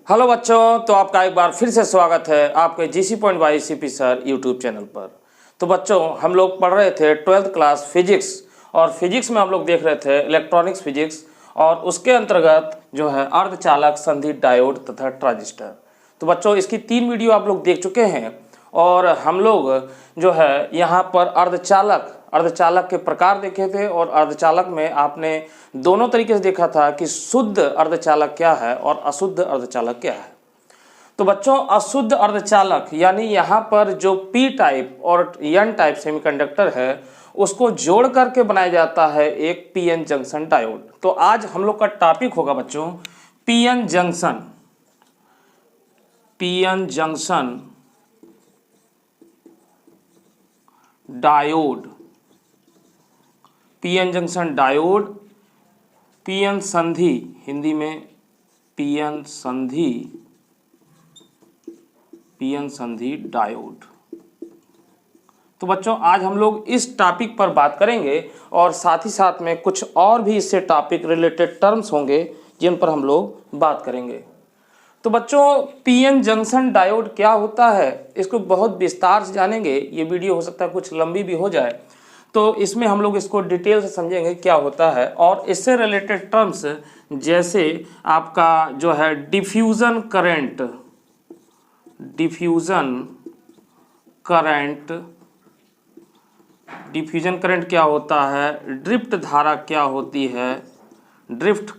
Hello बच्चों, तो आपका एक बार फिर से स्वागत है आपके GC point by CP sir YouTube channel पर। तो बच्चों, हम लोग पढ़ रहे थे 12th क्लास फिजिक्स, और फिजिक्स में हम लोग देख रहे थे इलेक्ट्रॉनिक्स फिजिक्स, और उसके अंतर्गत जो है अर्धचालक, संधि, डायोड तथा ट्रांजिस्टर। तो बच्चों, इसकी 3 वीडियो आप लोग देख चुके हैं, और हम लोग जो है यहाँ पर अर्धचालक के प्रकार देखे थे, और अर्धचालक में आपने दोनों तरीके से देखा था कि शुद्ध अर्धचालक क्या है और अशुद्ध अर्धचालक क्या है। तो बच्चों, अशुद्ध अर्धचालक यानी यहाँ पर जो पी टाइप और एन टाइप सेमीकंडक्टर है उसको जोड़ करके बनाया जाता है एक पीएन जंक्शन डायोड। तो आज हम लोग का टॉपिक होगा बच्चों PN junction diode, PN junction diode, PN संधि, हिंदी में पीएन संधि डायोड। तो बच्चों, आज हम लोग इस टॉपिक पर बात करेंगे, और साथ ही साथ में कुछ और भी इससे टॉपिक रिलेटेड टर्म्स होंगे जिन पर हम लोग बात करेंगे। तो बच्चों, पीएन जंक्शन डायोड क्या होता है इसको बहुत विस्तार से जानेंगे। ये वीडियो हो सकता है कुछ लंबी भी हो जाए, तो इसमें हम लोग इसको डिटेल से समझेंगे क्या होता है, और इससे रिलेटेड टर्म्स जैसे आपका जो है डिफ्यूजन करंट क्या होता है, ड्रिफ्ट धारा क्या होती है, ड्रिफ्ट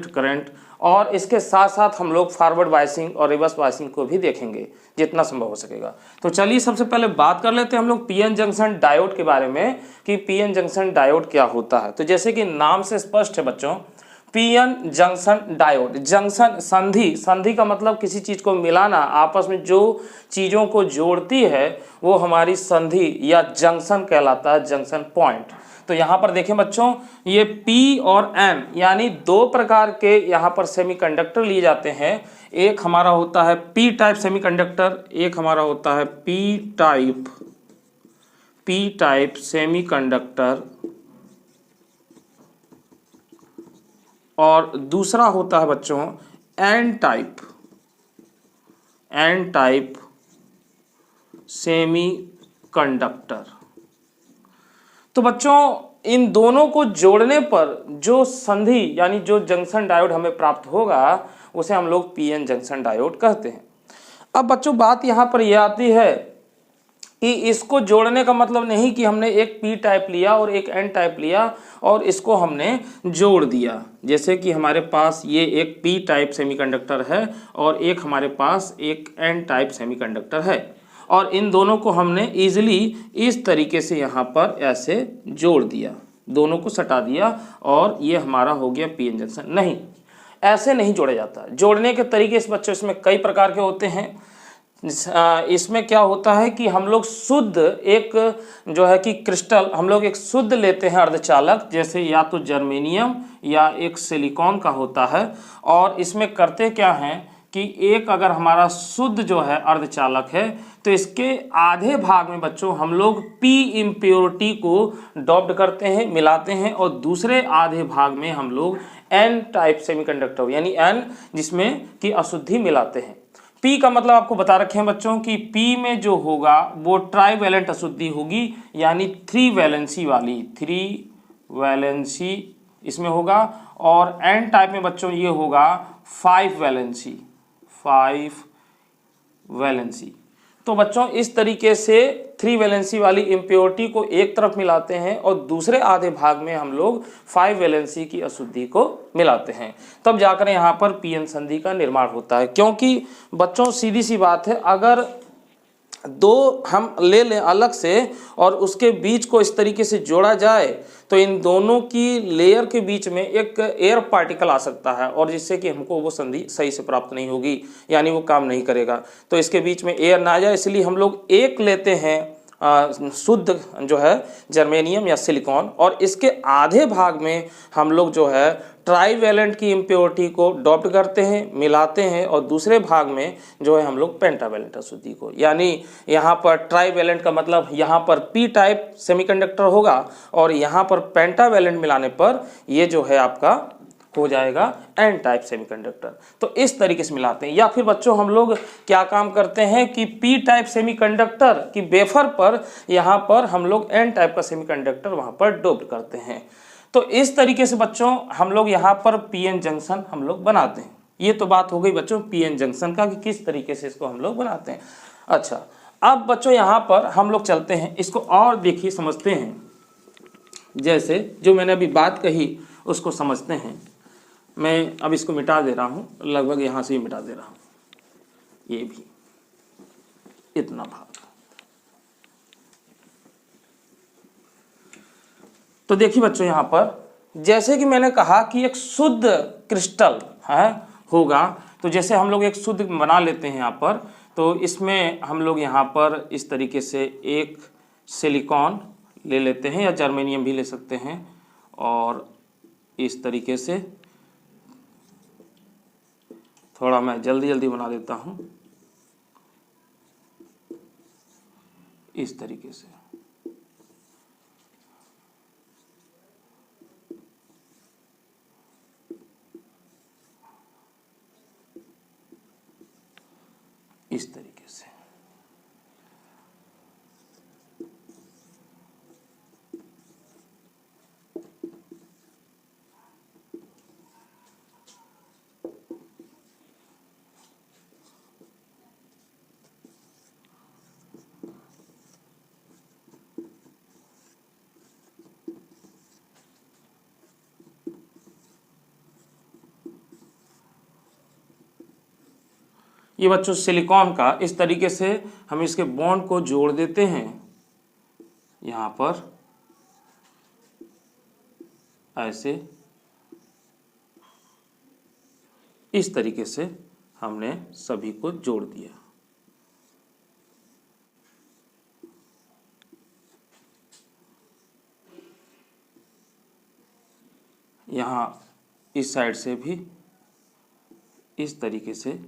करंट, और इसके साथ साथ हम लोग फॉरवर्ड बायसिंग और रिवर्स बायसिंग को भी देखेंगे जितना संभव हो सकेगा। तो चलिए सबसे पहले बात कर लेते हैं हम लोग पीएन जंक्शन डायोड के बारे में कि पीएन जंक्शन डायोड क्या होता है। तो जैसे कि नाम से स्पष्ट है बच्चों, पीएन जंक्शन डायोड, जंक्शन संधि का मतलब किसी चीज को मिलाना, आपस में जो चीजों को जोड़ती है वो हमारी संधि या जंक्शन कहलाता है, जंक्शन पॉइंट। तो यहाँ पर देखें बच्चों, ये P और N यानी 2 प्रकार के यहाँ पर सेमीकंडक्टर लिए जाते हैं। एक हमारा होता है P टाइप सेमीकंडक्टर, एक हमारा होता है P टाइप सेमीकंडक्टर, और दूसरा होता है बच्चों N टाइप सेमीकंडक्टर। तो बच्चों, इन दोनों को जोड़ने पर जो संधि यानी जो जंक्शन डायोड हमें प्राप्त होगा उसे हम लोग पीएन जंक्शन डायोड कहते हैं। अब बच्चों, बात यहाँ पर यह आती है कि इसको जोड़ने का मतलब नहीं कि हमने एक पी टाइप लिया और एक एन टाइप लिया और इसको हमने जोड़ दिया। जैसे कि हमारे पास ये एक पी टाइप सेमीकंडक्टर है और एक हमारे पास एक एन टाइप सेमीकंडक्टर है, और इन दोनों को हमने इजीली इस तरीके से यहाँ पर ऐसे जोड़ दिया, दोनों को सटा दिया और ये हमारा हो गया पीएन जंक्शन। नहीं, ऐसे नहीं जोड़ा जाता। जोड़ने के तरीके इस बच्चों इसमें कई प्रकार के होते हैं। इसमें क्या होता है कि हम लोग शुद्ध एक जो है कि क्रिस्टल हम लोग एक शुद्ध लेते हैं अर्धचालक, जैसे या तो जर्मेनियम या एक सिलिकॉन का होता है, और इसमें करते क्या हैं कि एक अगर हमारा शुद्ध जो है अर्धचालक है तो इसके आधे भाग में बच्चों हम लोग पी इम्प्योरिटी को डॉप्ड करते हैं, मिलाते हैं, और दूसरे आधे भाग में हम लोग एन टाइप सेमीकंडक्टर यानी एन जिसमें कि अशुद्धि मिलाते हैं। पी का मतलब आपको बता रखे हैं बच्चों कि पी में जो होगा वो ट्राईवैलेंट अशुद्धि होगी, यानी 3 वैलेंसी इसमें होगा, और एन टाइप में बच्चों ये होगा 5 वैलेंसी। तो बच्चों, इस तरीके से 3 वैलेंसी वाली इम्प्योरिटी को एक तरफ मिलाते हैं और दूसरे आधे भाग में हम लोग 5 वैलेंसी की अशुद्धि को मिलाते हैं, तब जाकर यहाँ पर पीएन संधि का निर्माण होता है। क्योंकि बच्चों, सीधी सी बात है, अगर 2 हम ले लें अलग से और उसके बीच को इस तरीके से जोड़ा जाए तो इन दोनों की लेयर के बीच में एक एयर पार्टिकल आ सकता है, और जिससे कि हमको वो संधि सही से प्राप्त नहीं होगी, यानी वो काम नहीं करेगा। तो इसके बीच में एयर ना आ जाए इसलिए हम लोग एक लेते हैं शुद्ध जो है जर्मेनियम या सिलिकॉन, और इसके आधे भाग में हम लोग जो है ट्राईवैलेंट की इम्प्योरिटी को डॉप्ट करते हैं, मिलाते हैं, और दूसरे भाग में जो है हम लोग पेंटावैलेंट अशुद्धि को, यानी यहाँ पर ट्राईवैलेंट का मतलब यहाँ पर पी टाइप सेमीकंडक्टर होगा और यहाँ पर पेंटावैलेंट मिलाने पर ये जो है आपका हो जाएगा एन टाइप सेमीकंडक्टर। तो इस तरीके से मिलाते हैं। या फिर बच्चों हम लोग क्या काम करते हैं कि पी टाइप सेमीकंडक्टर की वेफर पर यहाँ पर हम लोग एन टाइप का सेमीकंडक्टर वहाँ पर डोप्ड करते हैं। तो इस तरीके से बच्चों हम लोग यहाँ पर पीएन जंक्शन हम लोग बनाते हैं। ये तो बात हो गई बच्चों पीएन जंक्शन का कि किस तरीके से इसको हम लोग बनाते हैं। अच्छा, अब बच्चों यहाँ पर हम लोग चलते हैं, इसको और देखिए समझते हैं। जैसे जो मैंने अभी बात कही उसको समझते हैं। मैं अब इसको मिटा दे रहा हूँ, लगभग यहाँ से ही मिटा दे रहा हूँ, ये भी इतना भाग। तो देखिए बच्चों यहाँ पर जैसे कि मैंने कहा कि एक शुद्ध क्रिस्टल है होगा, तो जैसे हम लोग एक शुद्ध बना लेते हैं यहाँ पर, तो इसमें हम लोग यहाँ पर इस तरीके से एक सिलिकॉन ले लेते हैं या जर्मेनियम भी ले सकते हैं, और इस तरीके से थोड़ा मैं जल्दी जल्दी बना देता हूँ, इस तरीके से। इस तरीके से ये बच्चों सिलिकॉन का इस तरीके से हम इसके बॉन्ड को जोड़ देते हैं यहाँ पर, ऐसे इस तरीके से हमने सभी को जोड़ दिया। यहाँ इस साइड से भी इस तरीके से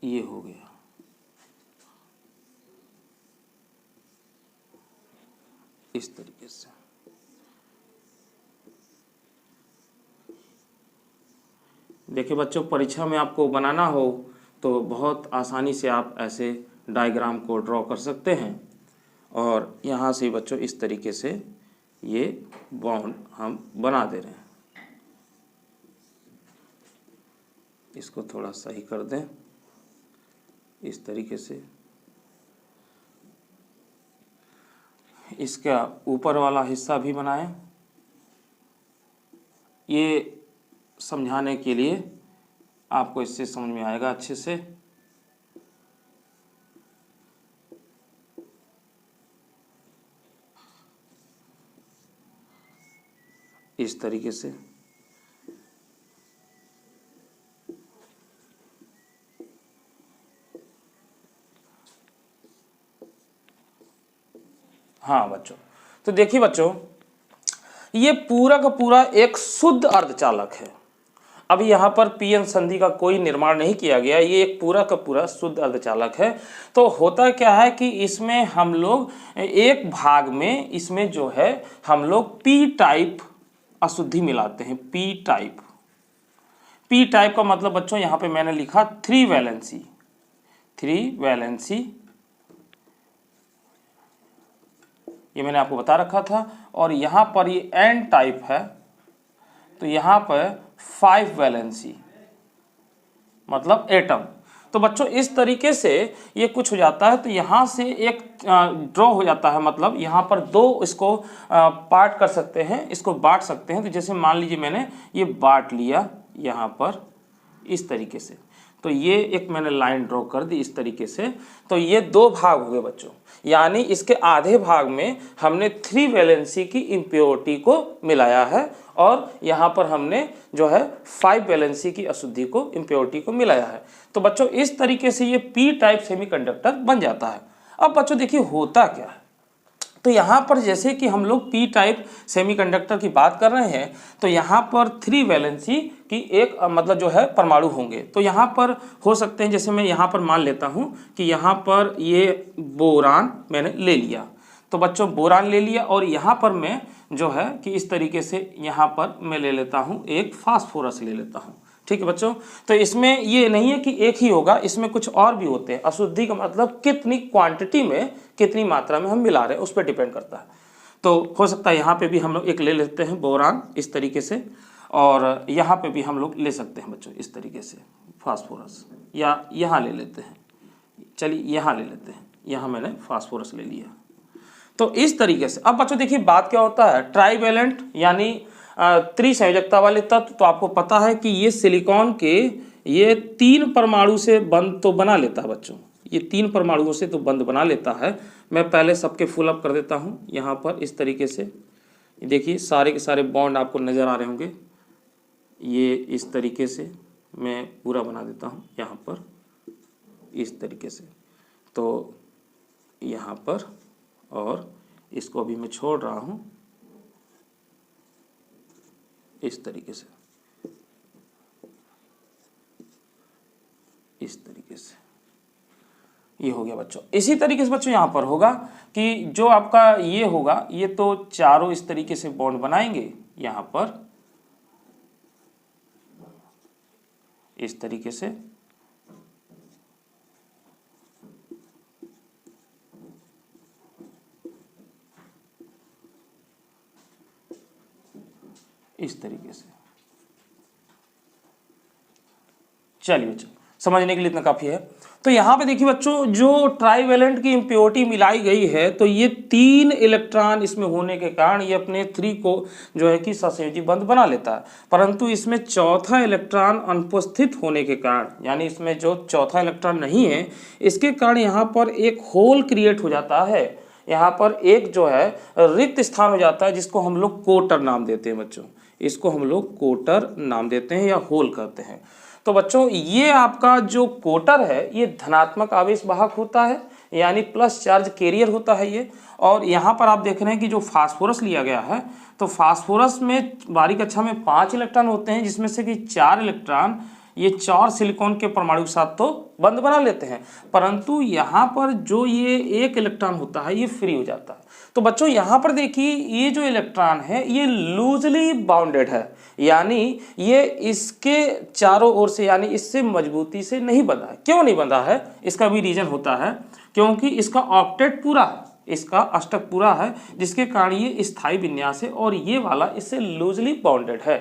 ये हो गया। इस तरीके से देखिए बच्चों, परीक्षा में आपको बनाना हो तो बहुत आसानी से आप ऐसे डायग्राम को ड्रॉ कर सकते हैं। और यहाँ से बच्चों इस तरीके से ये बॉन्ड हम बना दे रहे हैं। इसको थोड़ा सही कर दें, इस तरीके से। इसका ऊपर वाला हिस्सा भी बनाएं। ये समझाने के लिए आपको इससे समझ में आएगा अच्छे से। इस तरीके से हाँ बच्चों, तो देखिए बच्चों, ये पूरा का पूरा एक शुद्ध अर्धचालक है। अभी यहाँ पर पीएन संधि का कोई निर्माण नहीं किया गया, ये एक पूरा का पूरा शुद्ध अर्धचालक है। तो होता क्या है कि इसमें हम लोग एक भाग में इसमें जो है हम लोग पी टाइप अशुद्धि मिलाते हैं। पी टाइप, पी टाइप का मतलब बच्चों यहाँ पे मैंने लिखा 3 वैलेंसी, 3 वैलेंसी, ये मैंने आपको बता रखा था। और यहाँ पर ये एन टाइप है, तो यहाँ पर 5 वैलेंसी मतलब एटम। तो बच्चों इस तरीके से ये कुछ हो जाता है। तो यहाँ से एक ड्रॉ हो जाता है, मतलब यहाँ पर 2 इसको पार्ट कर सकते हैं, इसको बांट सकते हैं। तो जैसे मान लीजिए मैंने ये बांट लिया यहाँ पर इस तरीके से, तो ये एक मैंने लाइन ड्रॉ कर दी इस तरीके से। तो ये 2 भाग हो गए बच्चों, यानी इसके आधे भाग में हमने 3 वैलेंसी की इम्प्योरिटी को मिलाया है, और यहाँ पर हमने जो है 5 वैलेंसी की अशुद्धि को, इम्प्योरिटी को मिलाया है। तो बच्चों इस तरीके से ये पी टाइप सेमीकंडक्टर बन जाता है। अब बच्चों देखिए होता क्या है, तो यहाँ पर जैसे कि हम लोग पी टाइप सेमीकंडक्टर की बात कर रहे हैं, तो यहाँ पर 3 वैलेंसी की एक मतलब जो है परमाणु होंगे। तो यहाँ पर हो सकते हैं, जैसे मैं यहाँ पर मान लेता हूँ कि यहाँ पर ये बोरान मैंने ले लिया, तो बच्चों बोरान ले लिया, और यहाँ पर मैं जो है कि इस तरीके से यहाँ पर मैं ले लेता हूँ, एक फास्फोरस ले लेता हूँ। ठीक है बच्चों, तो इसमें ये नहीं है कि एक ही होगा, इसमें कुछ और भी होते हैं। अशुद्धि का मतलब कितनी क्वांटिटी में, कितनी मात्रा में हम मिला रहे हैं उस पर डिपेंड करता है। तो हो सकता है यहाँ पे भी हम लोग एक ले लेते हैं बोरान इस तरीके से, और यहाँ पे भी हम लोग ले सकते हैं बच्चों इस तरीके से फास्फोरस, या यहाँ ले लेते हैं, चलिए यहाँ ले लेते हैं, यहाँ मैंने फास्फोरस ले लिया। तो इस तरीके से अब बच्चों देखिए बात क्या होता है, ट्राइवेलेंट यानी त्रिसंयोजकता वाले तत्व। तो आपको पता है कि ये सिलिकॉन के ये 3 परमाणु से बंध तो बना लेता है बच्चों, ये 3 परमाणुओं से तो बंध बना लेता है। मैं पहले सबके फुल अप कर देता हूँ यहाँ पर इस तरीके से। देखिए सारे के सारे बॉन्ड आपको नज़र आ रहे होंगे, ये इस तरीके से मैं पूरा बना देता हूँ यहाँ पर इस तरीके से। तो यहाँ पर, और इसको अभी मैं छोड़ रहा हूँ इस तरीके से, इस तरीके से ये हो गया बच्चों। इसी तरीके से बच्चों यहाँ पर होगा कि जो आपका ये होगा, ये तो चारों इस तरीके से बॉन्ड बनाएंगे यहाँ पर इस तरीके से, इस तरीके से। चलिए बच्चों समझने के लिए इतना काफी है। तो यहाँ पे देखिए बच्चों जो ट्राइवेलेंट की इम्प्योरिटी मिलाई गई है, तो ये 3 इलेक्ट्रॉन इसमें होने के कारण ये अपने 3 को जो है कि सहसंयोजी बंध बना लेता है, परंतु इसमें चौथा इलेक्ट्रॉन अनुपस्थित होने के कारण, यानी इसमें जो चौथा इलेक्ट्रॉन नहीं है, इसके कारण यहाँ पर एक होल क्रिएट हो जाता है। यहाँ पर एक जो है रिक्त स्थान हो जाता है, जिसको हम लोग कोटर नाम देते हैं बच्चों, इसको हम लोग कोटर नाम देते हैं या होल कहते हैं। तो बच्चों ये आपका जो कोटर है ये धनात्मक आवेश वाहक होता है, यानी प्लस चार्ज कैरियर होता है ये। और यहाँ पर आप देख रहे हैं कि जो फास्फोरस लिया गया है, तो फास्फोरस में बारीक कक्षा में 5 इलेक्ट्रॉन होते हैं, जिसमें से कि 4 इलेक्ट्रॉन ये 4 सिलिकॉन के परमाणु के साथ तो बंध बना लेते हैं, परंतु यहाँ पर जो ये 1 इलेक्ट्रॉन होता है ये फ्री हो जाता है। तो बच्चों यहाँ पर देखिए ये जो इलेक्ट्रॉन है ये लूजली बाउंडेड है, यानी ये इसके चारों ओर से, यानी इससे मजबूती से नहीं बंधा है। क्यों नहीं बंधा है, इसका भी रीजन होता है, क्योंकि इसका ऑक्टेट पूरा है, इसका अष्टक पूरा है, जिसके कारण ये स्थायी विन्यास है, और ये वाला इससे लूजली बाउंडेड है।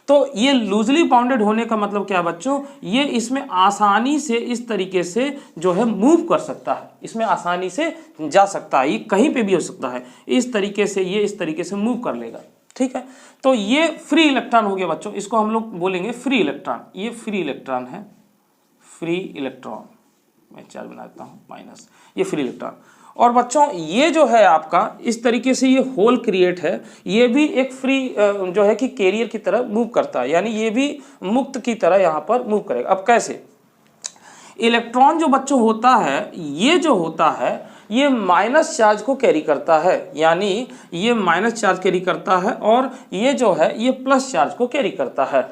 तो ये लूजली बाउंडेड होने का मतलब क्या बच्चों, ये इसमें आसानी से इस तरीके से जो है मूव कर सकता है, इसमें आसानी से जा सकता है, ये कहीं पे भी हो सकता है, इस तरीके से ये इस तरीके से मूव कर लेगा। ठीक है, तो ये फ्री इलेक्ट्रॉन हो गया बच्चों, इसको हम लोग बोलेंगे फ्री इलेक्ट्रॉन। ये फ्री इलेक्ट्रॉन है, फ्री इलेक्ट्रॉन, मैं चार्ज बना देता हूँ माइनस, ये फ्री इलेक्ट्रॉन। और बच्चों ये जो है आपका इस तरीके से ये होल क्रिएट है, ये भी एक फ्री जो है कि कैरियर की तरह मूव करता है, यानी ये भी मुक्त की तरह यहाँ पर मूव करेगा। अब कैसे, इलेक्ट्रॉन जो बच्चों होता है, ये जो होता है ये माइनस चार्ज को कैरी करता है, यानी ये माइनस चार्ज कैरी करता है, और ये जो है ये प्लस चार्ज को कैरी करता है।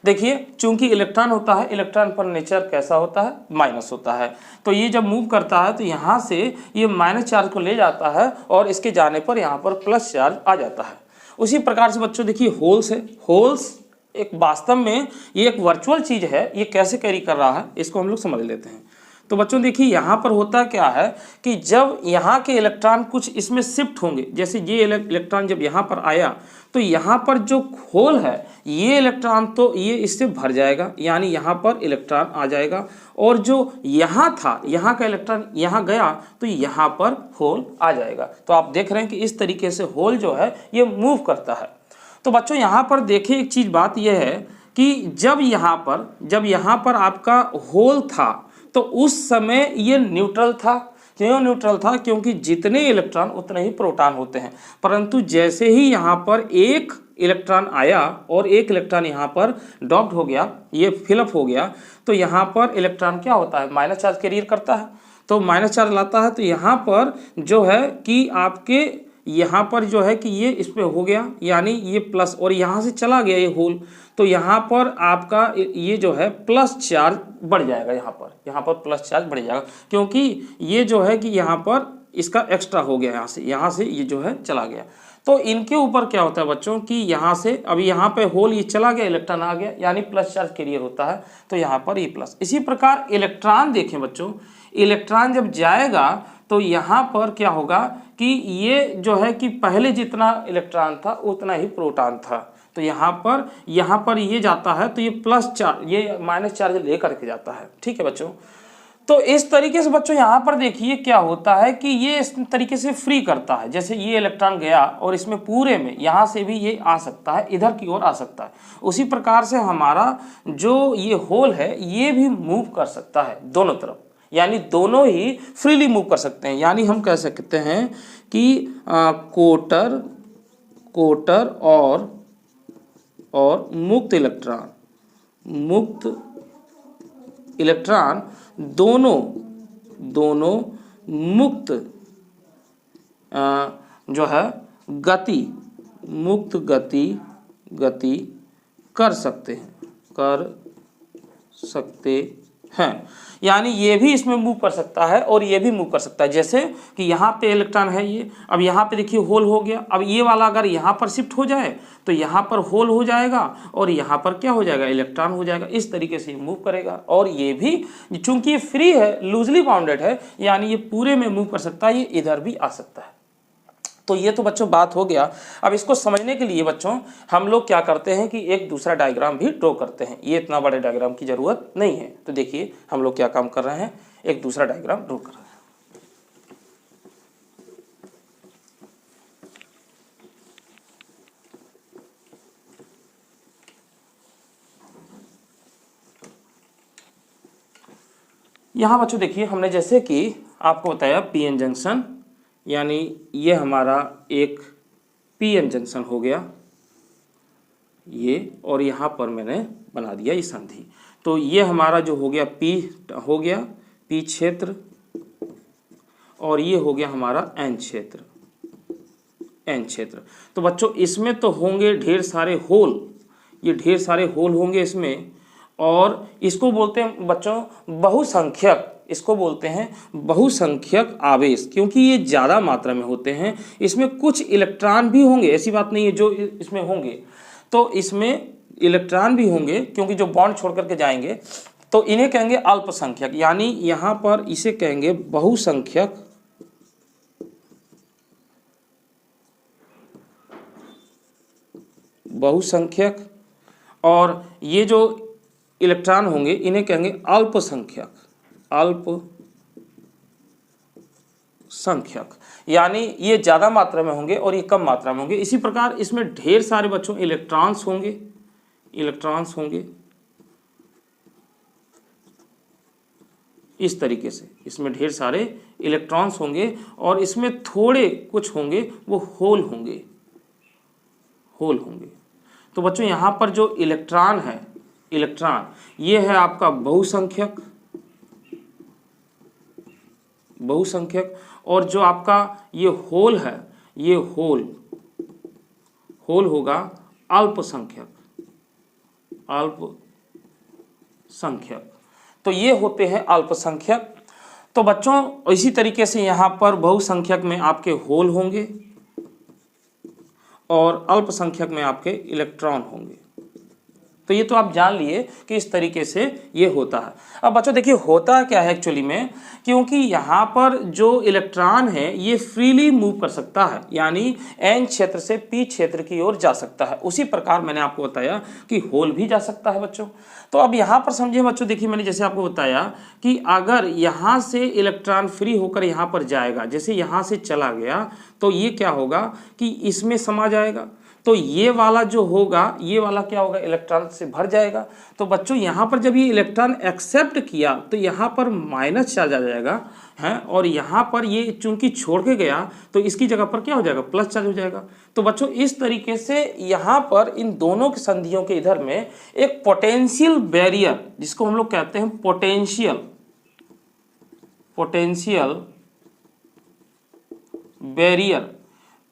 देखिए चूंकि इलेक्ट्रॉन होता है, इलेक्ट्रॉन पर नेचर कैसा होता है, माइनस होता है, तो ये जब मूव करता है तो यहाँ से ये माइनस चार्ज को ले जाता है, और इसके जाने पर यहाँ पर प्लस चार्ज आ जाता है। उसी प्रकार से बच्चों देखिए होल्स है, होल्स एक वास्तव में ये एक वर्चुअल चीज है, ये कैसे कैरी कर रहा है इसको हम लोग समझ लेते हैं। तो बच्चों देखिए यहाँ पर होता क्या है कि जब यहाँ के इलेक्ट्रॉन कुछ इसमें शिफ्ट होंगे, जैसे ये इलेक्ट्रॉन जब यहाँ पर आया तो यहाँ पर जो होल है ये इलेक्ट्रॉन तो ये इससे भर जाएगा, यानी यहाँ पर इलेक्ट्रॉन आ जाएगा, और जो यहाँ था यहाँ का इलेक्ट्रॉन यहाँ गया तो यहाँ पर होल आ जाएगा। तो आप देख रहे हैं कि इस तरीके से होल जो है ये मूव करता है। तो बच्चों यहाँ पर देखिए एक चीज़ बात यह है कि जब यहाँ पर आपका होल था तो उस समय ये न्यूट्रल था। क्यों न्यूट्रल था, क्योंकि जितने इलेक्ट्रॉन उतने ही प्रोटॉन होते हैं, परंतु जैसे ही यहाँ पर एक इलेक्ट्रॉन आया और एक इलेक्ट्रॉन यहाँ पर डॉप्ड हो गया, ये फिलअप हो गया, तो यहाँ पर इलेक्ट्रॉन क्या होता है, माइनस चार्ज कैरियर करता है, तो माइनस चार्ज लाता है। तो यहाँ पर जो है कि आपके यहाँ पर जो है कि ये इस पे हो गया, यानी ये प्लस, और यहाँ से चला गया ये होल, तो यहाँ पर आपका ये जो है प्लस चार्ज बढ़ जाएगा, यहाँ पर प्लस चार्ज बढ़ जाएगा, क्योंकि ये जो है कि यहाँ पर इसका एक्स्ट्रा हो गया, यहाँ से ये जो है चला गया। तो इनके ऊपर क्या होता है बच्चों कि यहाँ से अभी यहाँ पे होल ये चला गया, इलेक्ट्रॉन आ गया, यानी प्लस चार्ज कैरियर होता है, तो यहाँ पर ये प्लस। इसी प्रकार इलेक्ट्रॉन देखें बच्चों, इलेक्ट्रॉन जब जाएगा तो यहाँ पर क्या होगा कि ये जो है कि पहले जितना इलेक्ट्रॉन था उतना ही प्रोटॉन था, तो यहाँ पर ये जाता है तो ये प्लस चार्ज, ये माइनस चार्ज लेकर के जाता है। ठीक है बच्चों, तो इस तरीके से बच्चों यहाँ पर देखिए क्या होता है कि ये इस तरीके से फ्री करता है। जैसे ये इलेक्ट्रॉन गया और इसमें पूरे में यहाँ से भी ये आ सकता है, इधर की ओर आ सकता है। उसी प्रकार से हमारा जो ये होल है ये भी मूव कर सकता है दोनों तरफ, यानी दोनों ही फ्रीली मूव कर सकते हैं। यानी हम कह सकते हैं कि कोटर और मुक्त इलेक्ट्रॉन दोनों मुक्त जो है मुक्त गति कर सकते हैं। यानी ये भी इसमें मूव कर सकता है और ये भी मूव कर सकता है। जैसे कि यहाँ पे इलेक्ट्रॉन है ये, अब यहाँ पे देखिए होल हो गया, अब ये वाला अगर यहाँ पर शिफ्ट हो जाए तो यहाँ पर होल हो जाएगा और यहाँ पर क्या हो जाएगा, इलेक्ट्रॉन हो जाएगा। इस तरीके से ये मूव करेगा और ये भी चूंकि ये फ्री है, लूजली बाउंडेड है, यानी ये पूरे में मूव कर सकता है, ये इधर भी आ सकता है। तो ये तो बच्चों बात हो गया। अब इसको समझने के लिए बच्चों हम लोग क्या करते हैं कि एक दूसरा डायग्राम भी ड्रॉ करते हैं। ये इतना बड़े डायग्राम की ज़रूरत नहीं है। तो देखिए हम लोग क्या काम कर रहे हैं, एक दूसरा डायग्राम ड्रॉ कर रहे हैं। यहाँ बच्चों देखिए हमने जैसे कि आपको बताया पीएन जंक्शन, यानी ये हमारा एक पीएन जंक्शन हो गया ये, और यहाँ पर मैंने बना दिया ये संधि। तो ये हमारा जो हो गया पी क्षेत्र, और ये हो गया हमारा एन क्षेत्र। तो बच्चों इसमें तो होंगे ढेर सारे होल, ये ढेर सारे होल होंगे इसमें, और इसको बोलते हैं बच्चों बहुसंख्यक, इसको बोलते हैं बहुसंख्यक आवेश, क्योंकि ये ज़्यादा मात्रा में होते हैं। इसमें कुछ इलेक्ट्रॉन भी होंगे, ऐसी बात नहीं है जो इसमें होंगे, तो इसमें इलेक्ट्रॉन भी होंगे क्योंकि जो बॉन्ड छोड़ करके जाएंगे, तो इन्हें कहेंगे अल्पसंख्यक। यानी यहाँ पर इसे कहेंगे बहुसंख्यक, और ये जो इलेक्ट्रॉन होंगे इन्हें कहेंगे अल्पसंख्यक। यानी ये ज़्यादा मात्रा में होंगे और ये कम मात्रा में होंगे। इसी प्रकार इसमें ढेर सारे बच्चों इलेक्ट्रॉन्स होंगे इस तरीके से, इसमें ढेर सारे इलेक्ट्रॉन्स होंगे, और इसमें थोड़े कुछ होंगे वो होल होंगे। तो बच्चों यहाँ पर जो इलेक्ट्रॉन है, ये है आपका बहुसंख्यक, और जो आपका ये होल है, ये होल होगा अल्पसंख्यक। तो ये होते हैं अल्पसंख्यक। तो बच्चों इसी तरीके से यहाँ पर बहुसंख्यक में आपके होल होंगे और अल्पसंख्यक में आपके इलेक्ट्रॉन होंगे। तो ये तो आप जान लिए कि इस तरीके से ये होता है। अब बच्चों देखिए होता क्या है एक्चुअली में, क्योंकि यहाँ पर जो इलेक्ट्रॉन है ये फ्रीली मूव कर सकता है, यानी एन क्षेत्र से पी क्षेत्र की ओर जा सकता है। उसी प्रकार मैंने आपको बताया कि होल भी जा सकता है बच्चों। तो अब यहाँ पर समझिए बच्चों, देखिए मैंने जैसे आपको बताया कि अगर यहाँ से इलेक्ट्रॉन फ्री होकर यहाँ पर जाएगा, जैसे यहाँ से चला गया तो ये क्या होगा कि इसमें समा जाएगा, तो ये वाला जो होगा, ये वाला क्या होगा, इलेक्ट्रॉन से भर जाएगा। तो बच्चों यहाँ पर जब ये इलेक्ट्रॉन एक्सेप्ट किया तो यहाँ पर माइनस चार्ज आ जाएगा है, और यहाँ पर ये चूंकि छोड़ के गया तो इसकी जगह पर क्या हो जाएगा, प्लस चार्ज हो जाएगा। तो बच्चों इस तरीके से यहाँ पर इन दोनों के संधियों के इधर में एक पोटेंशियल बैरियर, जिसको हम लोग कहते हैं पोटेंशियल बैरियर,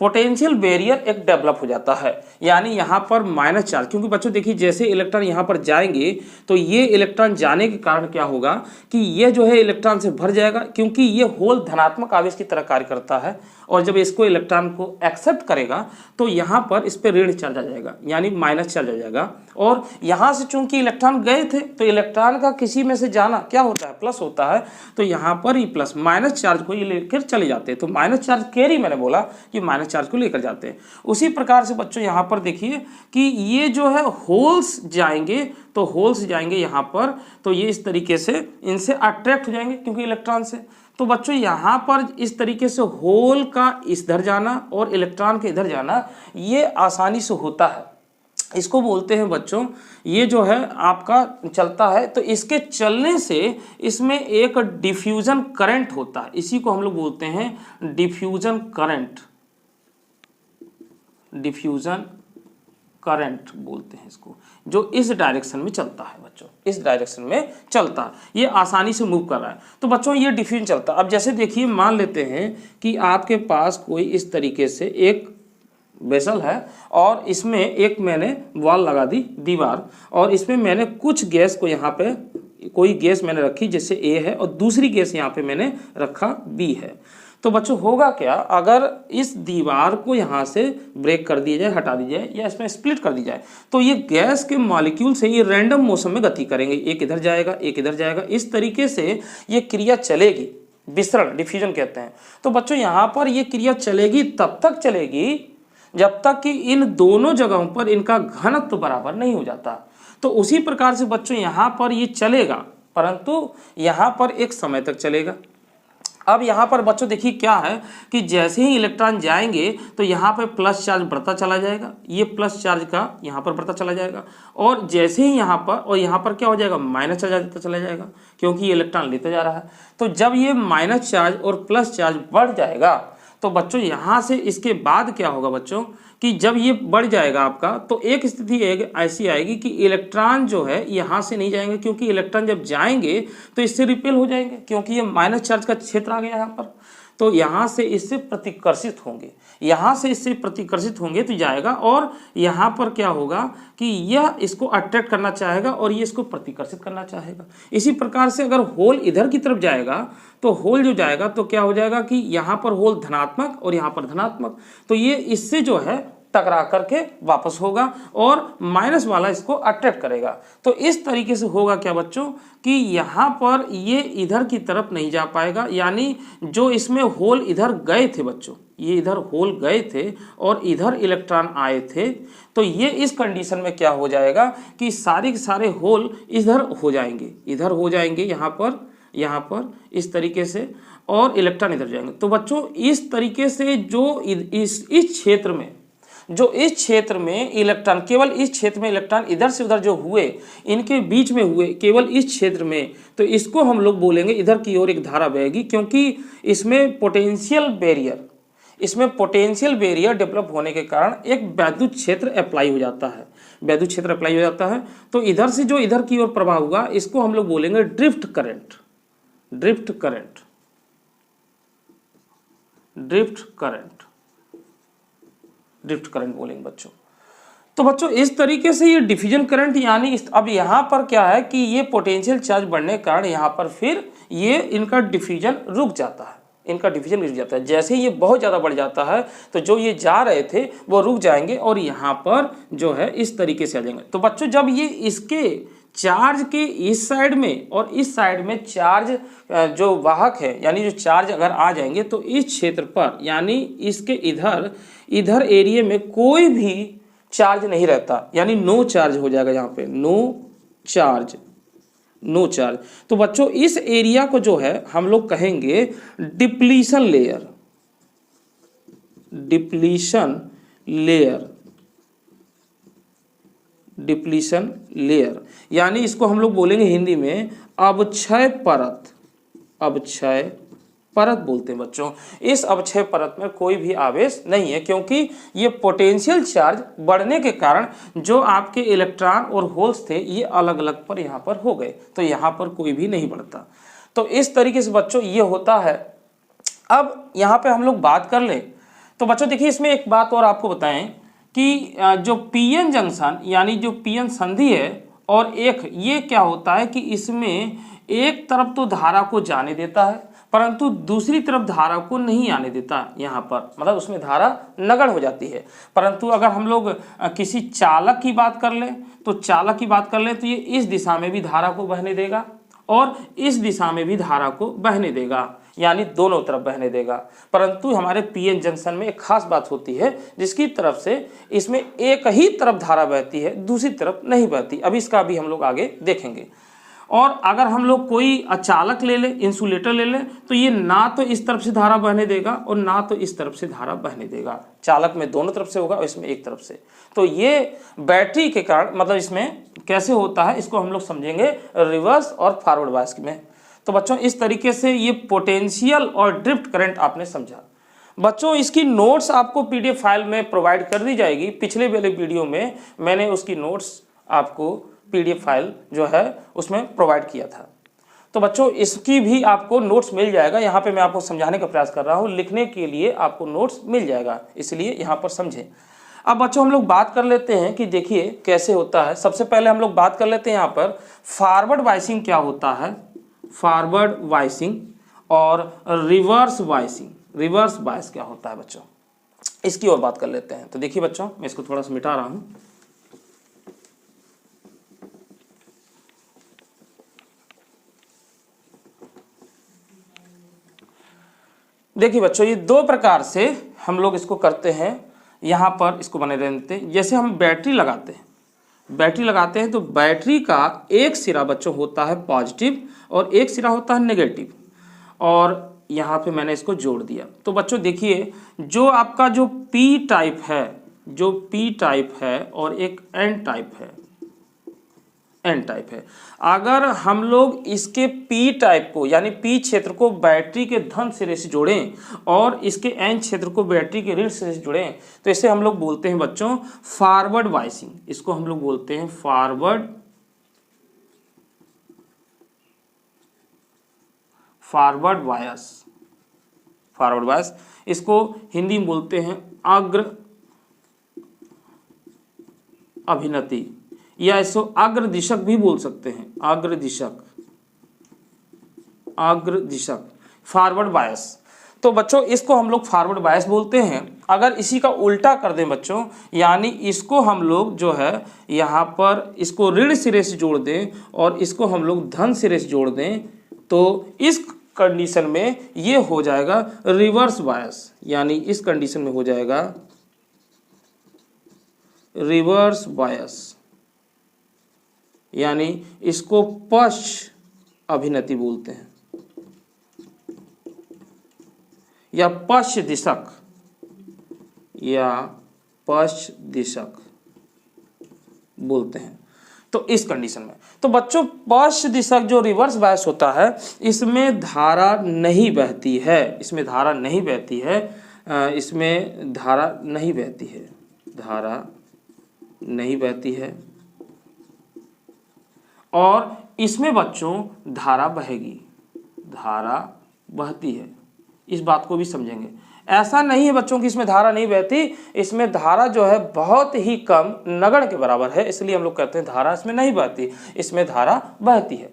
पोटेंशियल बैरियर एक डेवलप हो जाता है, यानी यहाँ पर माइनस चार्ज, क्योंकि बच्चों देखिए जैसे इलेक्ट्रॉन यहाँ पर जाएंगे तो ये इलेक्ट्रॉन जाने के कारण क्या होगा कि ये जो है इलेक्ट्रॉन से भर जाएगा, क्योंकि ये होल धनात्मक आवेश की तरह कार्य करता है, और जब इसको इलेक्ट्रॉन को एक्सेप्ट करेगा तो यहाँ पर इस पर ऋण चार्ज आ जाएगा, यानी माइनस चार्ज आ जाएगा। और यहाँ से चूंकि इलेक्ट्रॉन गए थे तो इलेक्ट्रॉन का किसी में से जाना क्या होता है, प्लस होता है, तो यहाँ पर ही प्लस माइनस चार्ज को ये लेकर चले जाते हैं। तो माइनस चार्ज कैरी, मैंने बोला कि माइनस चार्ज को लेकर जाते हैं। उसी प्रकार से बच्चों यहाँ पर देखिए कि ये जो है होल्स जाएंगे, तो होल्स जाएंगे यहाँ पर, तो ये इस तरीके से इनसे अट्रैक्ट हो जाएंगे क्योंकि इलेक्ट्रॉन से। तो बच्चों यहाँ पर इस तरीके से होल का इधर जाना और इलेक्ट्रॉन के इधर जाना ये आसानी से होता है। इसको बोलते हैं बच्चों, ये जो है आपका चलता है, तो इसके चलने से इसमें एक डिफ्यूजन करंट होता है, इसी को हम लोग बोलते हैं डिफ्यूजन करंट, डिफ्यूजन करंट बोलते हैं इसको, जो इस डायरेक्शन में चलता है बच्चों, इस डायरेक्शन में चलता है, ये आसानी से मूव कर रहा है। तो बच्चों ये डिफ्यूजन चलता है। अब जैसे देखिए मान लेते हैं कि आपके पास कोई इस तरीके से एक वेसल है और इसमें एक मैंने वॉल लगा दी दीवार, और इसमें मैंने कुछ गैस को यहाँ पे कोई गैस मैंने रखी जैसे ए है और दूसरी गैस यहाँ पे मैंने रखा बी है। तो बच्चों होगा क्या, अगर इस दीवार को यहाँ से ब्रेक कर दिया जाए, हटा दी जाए या इसमें स्प्लिट कर दी जाए, तो ये गैस के मॉलिक्यूल से ये रैंडम मोशन में गति करेंगे, एक इधर जाएगा एक इधर जाएगा, इस तरीके से ये क्रिया चलेगी, विसरण डिफ्यूजन कहते हैं। तो बच्चों यहाँ पर ये क्रिया चलेगी तब तक चलेगी जब तक कि इन दोनों जगहों पर इनका घनत्व बराबर नहीं हो जाता। तो उसी प्रकार से बच्चों यहाँ पर ये चलेगा, परंतु यहाँ पर एक समय तक चलेगा। अब यहाँ पर बच्चों देखिए क्या है कि जैसे ही इलेक्ट्रॉन जाएंगे तो यहाँ पर प्लस चार्ज बढ़ता चला जाएगा, ये प्लस चार्ज का यहाँ पर बढ़ता चला जाएगा, और जैसे ही यहाँ पर और यहाँ पर क्या हो जाएगा, माइनस चार्ज आता चला जाएगा, क्योंकि ये इलेक्ट्रॉन लेते जा रहा है। तो जब ये माइनस चार्ज और प्लस चार्ज बढ़ जाएगा तो बच्चों यहाँ से इसके बाद क्या होगा बच्चों कि जब ये बढ़ जाएगा आपका, तो एक स्थिति ऐसी आएगी कि इलेक्ट्रॉन जो है यहाँ से नहीं जाएंगे, क्योंकि इलेक्ट्रॉन जब जाएंगे तो इससे रिपेल हो जाएंगे, क्योंकि ये माइनस चार्ज का क्षेत्र आ गया यहाँ पर। तो यहाँ से इससे प्रतिकर्षित होंगे, यहाँ से इससे प्रतिकर्षित होंगे तो जाएगा, और यहाँ पर क्या होगा कि यह इसको अट्रैक्ट करना चाहेगा और ये इसको प्रतिकर्षित करना चाहेगा। इसी प्रकार से अगर होल इधर की तरफ जाएगा तो होल जो जाएगा तो क्या हो जाएगा कि यहाँ पर होल धनात्मक और यहाँ पर धनात्मक, तो ये इससे जो है टकरा करके वापस होगा और माइनस वाला इसको अट्रैक्ट करेगा। तो इस तरीके से होगा क्या बच्चों कि यहाँ पर ये इधर की तरफ नहीं जा पाएगा, यानी जो इसमें होल इधर गए थे बच्चों, ये इधर होल गए थे और इधर इलेक्ट्रॉन आए थे, तो ये इस कंडीशन में क्या हो जाएगा कि सारे के सारे होल इधर हो जाएंगे, इधर हो जाएंगे यहाँ पर इस तरीके से, और इलेक्ट्रॉन इधर जाएंगे। तो बच्चों इस तरीके से जो इस क्षेत्र में इलेक्ट्रॉन, केवल इस क्षेत्र में इलेक्ट्रॉन इधर से उधर जो हुए, इनके बीच में हुए केवल इस क्षेत्र में, तो इसको हम लोग बोलेंगे इधर की ओर एक धारा बहेगी, क्योंकि इसमें पोटेंशियल बैरियर डेवलप होने के कारण एक वैद्युत क्षेत्र अप्लाई हो जाता है, वैद्युत क्षेत्र अप्लाई हो जाता है। तो इधर से जो इधर की ओर प्रवाह हुआ इसको हम लोग बोलेंगे drift current, drift current, drift current, drift current बोलेंगे बच्चों। तो बच्चों इस तरीके से ये डिफ्यूजन करंट, यानी अब यहाँ पर क्या है कि ये पोटेंशियल चार्ज बढ़ने के कारण यहाँ पर फिर ये इनका डिफ्यूजन रुक जाता है, इनका डिफ्यूजन रुक जाता है। जैसे ये बहुत ज़्यादा बढ़ जाता है तो जो ये जा रहे थे वो रुक जाएंगे और यहाँ पर जो है इस तरीके से आ जाएंगे। तो बच्चों जब ये इसके चार्ज के इस साइड में और इस साइड में चार्ज जो वाहक है, यानी जो चार्ज अगर आ जाएंगे तो इस क्षेत्र पर, यानी इसके इधर एरिया में कोई भी चार्ज नहीं रहता, यानी नो चार्ज हो जाएगा, यहाँ पे नो चार्ज। तो बच्चों इस एरिया को जो है हम लोग कहेंगे डिप्लीशन लेयर, डिप्लीशन लेयर, यानी इसको हम लोग बोलेंगे हिंदी में अवक्षय परत बोलते हैं बच्चों। इस अवक्षय परत में कोई भी आवेश नहीं है, क्योंकि ये पोटेंशियल चार्ज बढ़ने के कारण जो आपके इलेक्ट्रॉन और होल्स थे ये अलग अलग पर यहाँ पर हो गए, तो यहाँ पर कोई भी नहीं बढ़ता। तो इस तरीके से बच्चों ये होता है। अब यहाँ पे हम लोग बात कर लें तो बच्चों देखिए इसमें एक बात और आपको बताएं कि जो पीएन जंक्शन यानी जो पीएन संधि है और एक ये क्या होता है कि इसमें एक तरफ तो धारा को जाने देता है परंतु दूसरी तरफ धारा को नहीं आने देता। यहाँ पर मतलब उसमें धारा नगण्य हो जाती है। परंतु अगर हम लोग किसी चालक की बात कर लें तो ये इस दिशा में भी धारा को बहने देगा और इस दिशा में भी धारा को बहने देगा, यानी दोनों तरफ बहने देगा। परंतु हमारे पीएन जंक्शन में एक खास बात होती है जिसकी तरफ से इसमें एक ही तरफ धारा बहती है, दूसरी तरफ नहीं बहती। अभी इसका भी हम लोग आगे देखेंगे। और अगर हम लोग कोई अचालक ले लें, इंसुलेटर ले लें, तो ये ना तो इस तरफ से धारा बहने देगा और ना तो इस तरफ से धारा बहने देगा। चालक में दोनों तरफ से होगा और इसमें एक तरफ से। तो ये बैटरी के कारण मतलब इसमें कैसे होता है इसको हम लोग समझेंगे रिवर्स और फॉरवर्ड बायस में। तो बच्चों इस तरीके से ये पोटेंशियल और ड्रिफ्ट करंट आपने समझा। बच्चों इसकी नोट्स आपको पीडीएफ फाइल में प्रोवाइड कर दी जाएगी। पिछले वाले वीडियो में मैंने उसकी नोट्स आपको पीडीएफ फाइल जो है उसमें प्रोवाइड किया था। तो बच्चों इसकी भी आपको नोट्स मिल जाएगा। यहाँ पे मैं आपको समझाने का प्रयास कर रहा हूँ, लिखने के लिए आपको नोट्स मिल जाएगा, इसलिए यहाँ पर समझें। अब बच्चों हम लोग बात कर लेते हैं कि देखिए कैसे होता है। सबसे पहले हम लोग बात कर लेते हैं यहाँ पर फॉरवर्ड वाइसिंग क्या होता है, फॉरवर्ड वाइसिंग और रिवर्स वाइसिंग, रिवर्स बायस क्या होता है बच्चों, इसकी और बात कर लेते हैं। तो देखिए बच्चों मैं इसको थोड़ा सा मिटा रहा हूँ। देखिए बच्चों ये दो प्रकार से हम लोग इसको करते हैं। यहाँ पर इसको बने रहते हैं। जैसे हम बैटरी लगाते हैं तो बैटरी का एक सिरा बच्चों होता है पॉजिटिव और एक सिरा होता है नेगेटिव, और यहाँ पे मैंने इसको जोड़ दिया। तो बच्चों देखिए जो आपका जो पी टाइप है और एक एन टाइप है, अगर हम लोग इसके पी टाइप को यानी पी क्षेत्र को बैटरी के धन सिरे से जोड़ें और इसके एन क्षेत्र को बैटरी के ऋण सिरे से जोड़ें तो इसे हम लोग बोलते हैं बच्चों फॉरवर्ड वाइसिंग। इसको हम लोग बोलते हैं फॉरवर्ड वायस। इसको हिंदी में बोलते हैं अग्र अभिनति या इसको अग्र दिशक भी बोल सकते हैं, अग्र दिशक फॉरवर्ड बायस। तो बच्चों इसको हम लोग फॉरवर्ड बायस बोलते हैं। अगर इसी का उल्टा कर दें बच्चों, यानी इसको हम लोग जो है यहाँ पर इसको ऋण सिरे से जोड़ दें और इसको हम लोग धन सिरे से जोड़ दें, तो इस कंडीशन में ये हो जाएगा रिवर्स बायस। यानी इस कंडीशन में हो जाएगा रिवर्स बायस, यानी इसको पश्च अभिनति बोलते हैं या पश्च दिशक बोलते हैं। तो इस कंडीशन में तो बच्चों पश्च दिशक जो रिवर्स बायस होता है इसमें धारा नहीं बहती है, और इसमें बच्चों धारा बहती है। इस बात को भी समझेंगे। ऐसा नहीं है बच्चों कि इसमें धारा नहीं बहती, इसमें धारा जो है बहुत ही कम नगण्य के बराबर है, इसलिए हम लोग कहते हैं धारा इसमें नहीं बहती, इसमें धारा बहती है।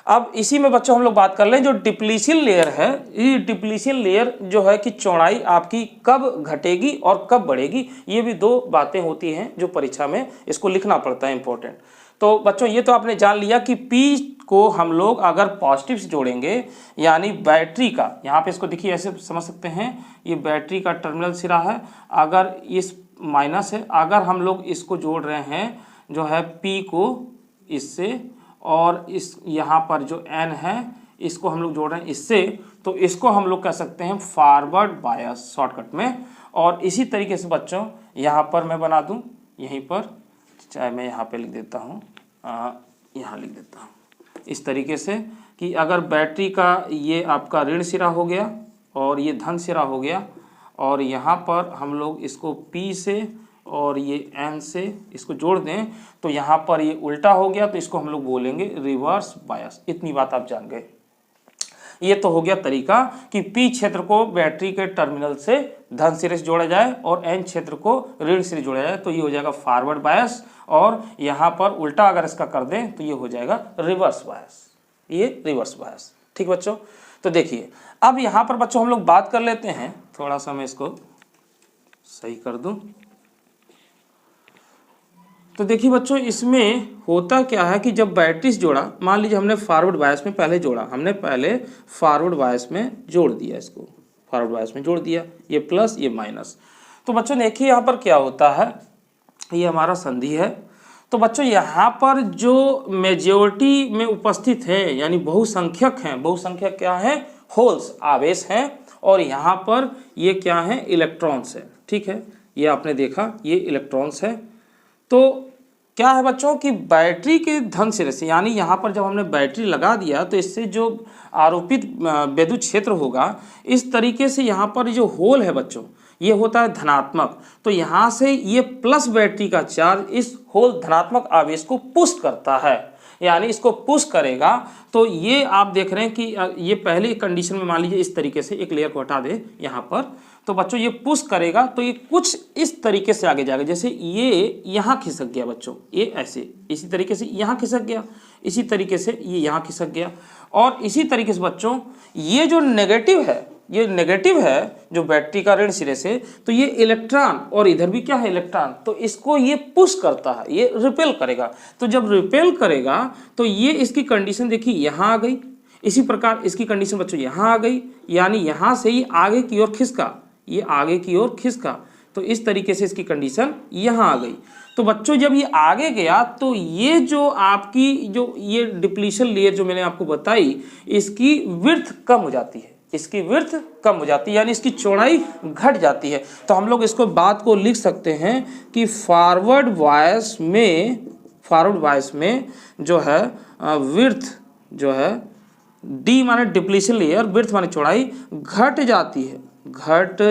अब इसी में बच्चों हम लोग बात कर लें जो डिप्लीशन लेयर है। ये डिप्लीशन लेयर जो है कि चौड़ाई आपकी कब घटेगी और कब बढ़ेगी, ये भी दो बातें होती हैं जो परीक्षा में इसको लिखना पड़ता है, इंपॉर्टेंट। तो बच्चों ये तो आपने जान लिया कि P को हम लोग अगर पॉजिटिव से जोड़ेंगे यानी बैटरी का, यहाँ पे इसको देखिए ऐसे समझ सकते हैं, ये बैटरी का टर्मिनल सिरा है, अगर इस माइनस है, अगर हम लोग इसको जोड़ रहे हैं जो है P को इससे और इस यहाँ पर जो N है इसको हम लोग जोड़ रहे हैं इससे, तो इसको हम लोग कह सकते हैं फॉरवर्ड बायस शॉर्टकट में। और इसी तरीके से बच्चों यहाँ पर मैं बना दूँ, यहीं पर चाहे मैं यहाँ पे लिख देता हूँ, यहाँ लिख देता हूँ इस तरीके से कि अगर बैटरी का ये आपका ऋण सिरा हो गया और ये धन सिरा हो गया और यहाँ पर हम लोग इसको P से और ये N से इसको जोड़ दें तो यहाँ पर ये उल्टा हो गया, तो इसको हम लोग बोलेंगे रिवर्स बायस। इतनी बात आप जान गए। ये तो हो गया तरीका कि P क्षेत्र को बैटरी के टर्मिनल से धन सिरे से जोड़ा जाए और n क्षेत्र को ऋण सिरे जोड़ा जाए तो ये हो जाएगा फॉरवर्ड बायस, और यहाँ पर उल्टा अगर इसका कर दें तो ये हो जाएगा रिवर्स बायस, ये रिवर्स बायस। ठीक बच्चों, तो देखिए अब यहाँ पर बच्चों हम लोग बात कर लेते हैं, थोड़ा सा मैं इसको सही कर दूं। तो देखिए बच्चों इसमें होता क्या है कि जब बैटरी से जोड़ा, मान लीजिए हमने फॉरवर्ड बायस में पहले जोड़ा, हमने पहले फॉरवर्ड बायस में जोड़ दिया, इसको फॉरवर्ड बायस में जोड़ दिया, ये प्लस ये माइनस। तो बच्चों देखिए यहाँ पर क्या होता है, ये हमारा संधि है। तो बच्चों यहाँ पर जो मेजॉरिटी में उपस्थित है यानी बहुसंख्यक हैं, बहुसंख्यक क्या है, होल्स, आवेश हैं, और यहाँ पर ये क्या है, इलेक्ट्रॉन्स है। ठीक है, ये आपने देखा ये इलेक्ट्रॉन्स है। तो क्या है बच्चों कि बैटरी के धन सिरे से, यानी यहाँ पर जब हमने बैटरी लगा दिया तो इससे जो आरोपित विद्युत क्षेत्र होगा, इस तरीके से यहाँ पर जो होल है बच्चों ये होता है धनात्मक। तो यहाँ से ये प्लस बैटरी का चार्ज इस होल धनात्मक आवेश को पुश करता है, यानी इसको पुश करेगा। तो ये आप देख रहे हैं कि ये पहले कंडीशन में मान लीजिए इस तरीके से एक लेयर को हटा दे यहाँ पर, तो बच्चों ये पुश करेगा तो ये कुछ इस तरीके से आगे जाएगा, जैसे ये यहाँ खिसक गया बच्चों, ये ऐसे इसी तरीके से यहाँ खिसक गया, इसी तरीके से ये यहाँ खिसक गया, और इसी तरीके से बच्चों ये जो नेगेटिव है, ये नेगेटिव है जो बैटरी का ऋण सिरे से, तो ये इलेक्ट्रॉन, और इधर भी क्या है इलेक्ट्रॉन, तो इसको ये पुश करता है, ये रिपेल करेगा। तो जब रिपेल करेगा तो ये इसकी कंडीशन देखिए यहाँ आ गई, इसी प्रकार इसकी कंडीशन बच्चों यहाँ आ गई, यानी यहाँ से ही आगे की ओर खिसका, ये आगे की ओर खिसका, तो इस तरीके से इसकी कंडीशन यहाँ आ गई। तो बच्चों जब ये आगे गया तो ये जो आपकी जो ये डिप्लीशन लेयर जो मैंने आपको बताई, इसकी विड्थ कम हो जाती है, इसकी विड्थ कम हो जाती है, यानी इसकी चौड़ाई घट जाती है। तो हम लोग इसको बात को लिख सकते हैं कि फॉरवर्ड बायस में जो है विड्थ जो है डी माने डिप्लीशन लेयर, विड्थ माने चौड़ाई घट जाती है, घट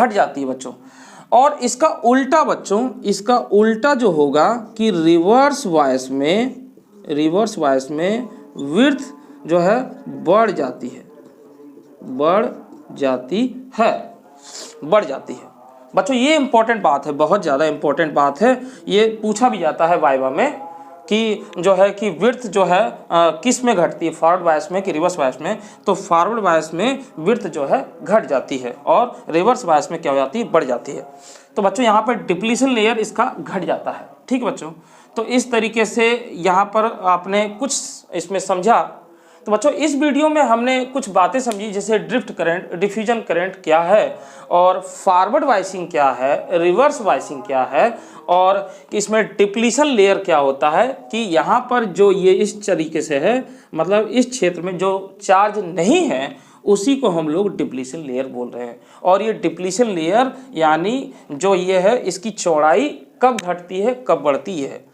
जाती है बच्चों। और इसका उल्टा बच्चों, इसका उल्टा जो होगा कि रिवर्स बायस में विड्थ जो है बढ़ जाती है बच्चों। ये इंपॉर्टेंट बात है, बहुत ज़्यादा इंपॉर्टेंट बात है, ये पूछा भी जाता है वाइवा में कि जो है कि विड्थ जो है किस में घटती है, फॉरवर्ड बायस में कि रिवर्स बायस में। तो फॉरवर्ड बायस में विड्थ जो है घट जाती है और रिवर्स बायस में क्या हो जाती है, बढ़ जाती है। तो बच्चों यहाँ पर डिप्लीशन लेयर इसका घट जाता है। ठीक बच्चों, तो इस तरीके से यहाँ पर आपने कुछ इसमें समझा। तो बच्चों इस वीडियो में हमने कुछ बातें समझी, जैसे ड्रिफ्ट करंट, डिफ्यूजन करंट क्या है, और फॉरवर्ड बायसिंग क्या है, रिवर्स बायसिंग क्या है, और इसमें डिप्लीशन लेयर क्या होता है, कि यहाँ पर जो ये इस तरीके से है, मतलब इस क्षेत्र में जो चार्ज नहीं है उसी को हम लोग डिप्लीशन लेयर बोल रहे हैं। और ये डिप्लीशन लेयर यानी जो ये है, इसकी चौड़ाई कब घटती है कब बढ़ती है।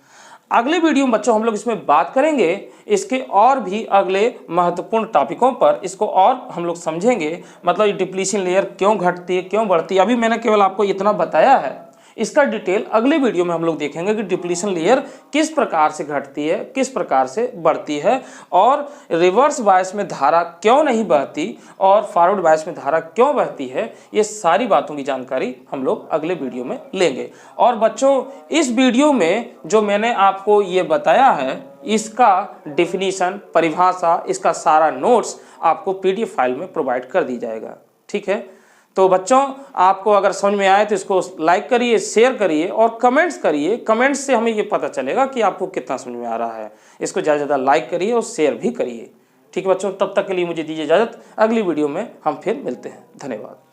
अगले वीडियो में बच्चों हम लोग इसमें बात करेंगे इसके और भी अगले महत्वपूर्ण टॉपिकों पर, इसको और हम लोग समझेंगे, मतलब ये डिप्लीशन लेयर क्यों घटती है क्यों बढ़ती है। अभी मैंने केवल आपको इतना बताया है, इसका डिटेल अगले वीडियो में हम लोग देखेंगे कि डिप्लीशन लेयर किस प्रकार से घटती है, किस प्रकार से बढ़ती है, और रिवर्स बायस में धारा क्यों नहीं बहती और फॉरवर्ड बायस में धारा क्यों बहती है। ये सारी बातों की जानकारी हम लोग अगले वीडियो में लेंगे। और बच्चों इस वीडियो में जो मैंने आपको ये बताया है, इसका डिफिनीशन, परिभाषा, इसका सारा नोट्स आपको PDF फाइल में प्रोवाइड कर दी जाएगा। ठीक है, तो बच्चों आपको अगर समझ में आए तो इसको लाइक करिए, शेयर करिए और कमेंट्स करिए। कमेंट्स से हमें ये पता चलेगा कि आपको कितना समझ में आ रहा है। इसको ज़्यादा से ज़्यादा लाइक करिए और शेयर भी करिए। ठीक है बच्चों, तब तक के लिए मुझे दीजिए इजाज़त। अगली वीडियो में हम फिर मिलते हैं। धन्यवाद।